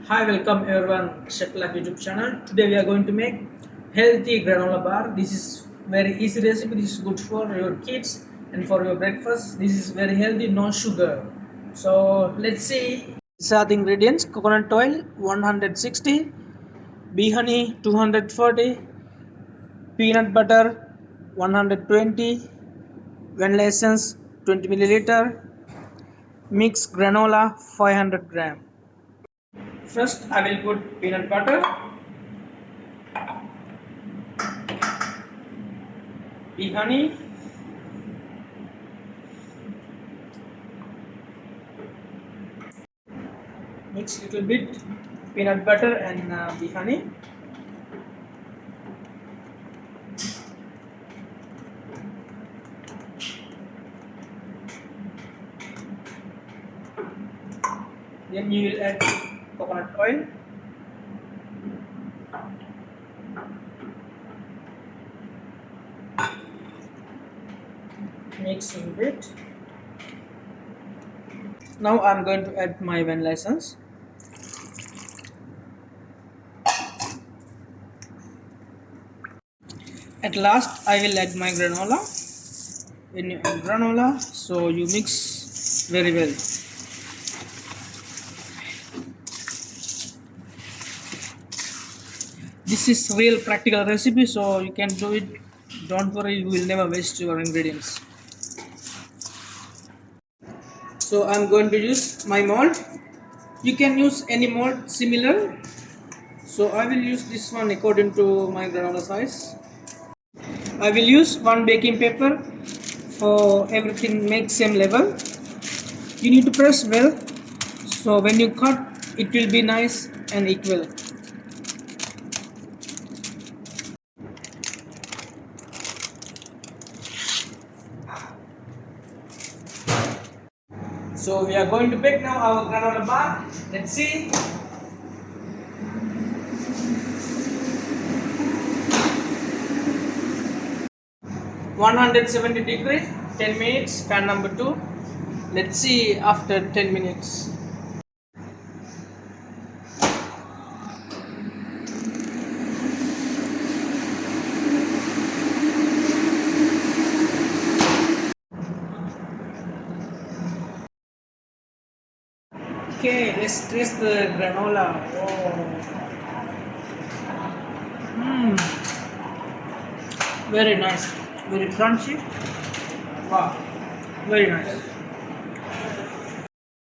Hi, welcome everyone, Chef Life YouTube channel. Today we are going to make healthy granola bar. This is very easy recipe. This is good for your kids and for your breakfast. This is very healthy, no sugar. So let's see. These are the ingredients: coconut oil 160, bee honey 240, peanut butter 120, vanilla essence 20 milliliter, mixed granola 500 gram. First, I will put peanut butter, bee honey, mix little bit peanut butter and the honey. Then you will add coconut oil. Mix a bit. Now I'm going to add my vanilla essence. At last I will add my granola. When you add granola, so you mix very well. This is real practical recipe, so you can do it. Don't worry, you will never waste your ingredients. So I'm going to use my mold. You can use any mold similar. So I will use this one according to my granola size. I will use one baking paper for everything make same level. You need to press well, so when you cut it will be nice and equal. So we are going to bake now our granola bar. Let's see. 170 degrees, 10 minutes, pan number 2. Let's see after 10 minutes. Okay, let's taste the granola. Oh. Very nice, very crunchy. Wow, very nice.